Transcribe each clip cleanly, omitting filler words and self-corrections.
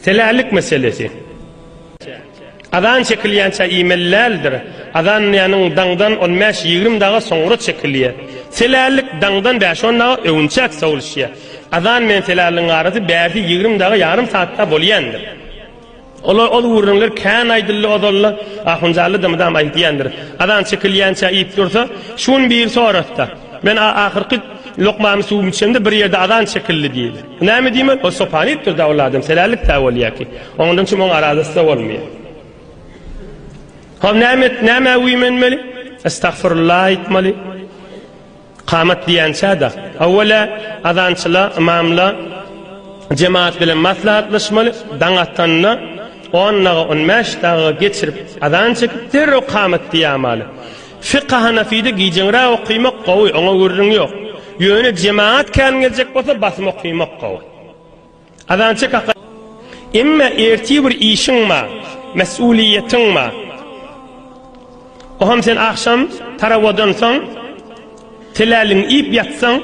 Selallik meselesi. Adan çekilýänçe imellerdir. Adan ýanyň daňdan 15-20 daga soňra çekilýär. Selallik daňdan 5-10 daga öwünçek sowulşýar. Adan men selallyň arasy 20 daga ýarym saatda bolýandyr. Ol urunlar kan aydylly odalla ahunjaly dymdam aýdýandyr. Adan çekilýänçe iýip dursa, şun bir soratda. Men ahyrky lokmamy suw içimde bir ýerde adan çekildi diýdi. Näme diýme? O sopanitdir da oladym selallik täwelýäki. Ondan çym oň arasynda bolmaýar. Ham näme uýmenmeli? Estağfirullah etmeli. Qamat diýänçä da. Awwala adançylar, imamlar cemaat bilen maslahatlaşmaly. Daňatdanna 10-15 daga geçirip adan çekip derro qamat diýamaly. Fiqh Hanafide giýjenra okuymak gowy, oňa görüň ýok. Ýöne cemaat kan geljek bolsa basym okuymak gowy. Adan çekip imma erti bir işiň ma, mesuliýetiň ma. Oham sen akşam tarawadan soň telalin ip yatsaň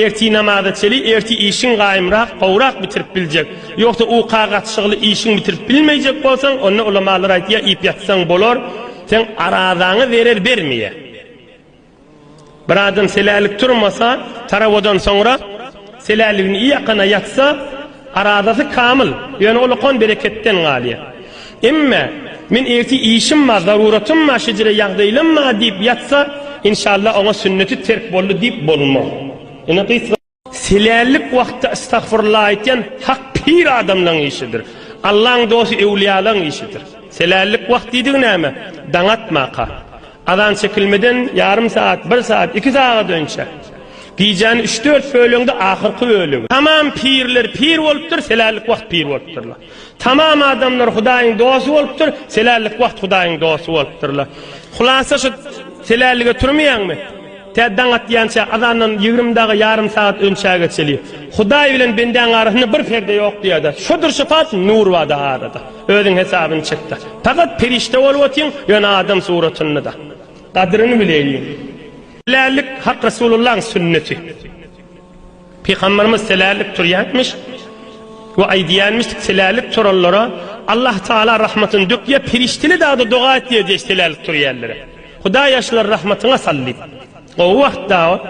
erti namaza çeli erti işin gaýmrak gowrak bitirip biljek. Ýoksa o qagatçyly işin bitirip bilmeýjek bolsaň onu ulamalar aýtýar ip yatsaň bolar. Sen aradaňy berer bermeýe. Bir adam selalik turmasa tarawadan soňra selaligini ýakyna yatsa aradasy kamil. Ýöne ol kon bereketden galýar. Imma men erti işim ma, zaruratym ma, şejere ýagdaýlym ma diýip yatsa, inşallah ona sünneti terk boldy diýip bolmaz. Ene selallik wagtda estağfurullah aýtýan hak pir adamlaryň işidir. Allah'ın dostu ewliýalaryň işidir. Selallik wagt diýdig näme? Daňatmaka. Adan çekilmeden yarım saat, 1 saat, 2 saat önce. Giýjän 3-4 bölüňde ahyrky bölüň. Tamam pirler pir bolupdyr, selallik wagt pir bolupdyrlar. Tamam adamlar Hudaýyň dosy bolupdyr, selallik wagt Hudaýyň dosy bolupdyrlar. Hulasa şu selallige turmaýanmy? Tädaňat diýänçe adanyň 20 daga yarım saat önçe geçeli. Hudaý bilen benden arasynda bir perde ýok diýär. Şudur şifat nur wa da arada. Özüň hesabyny çekdi. Fakat perişte bolwatyň ýöne adam suratynda da. Kadryny bileýin. Selallik hak Resulullah'ın sünneti. Peygamberimiz selallik turýanmış ve aýdýanmış selallik turallara Allah Taala rahmatyny dökýär, perişteli dağda dua etdiýär selallik turýanlara. Hudaý ýaşlar rahmatyna sallyp. O wagtda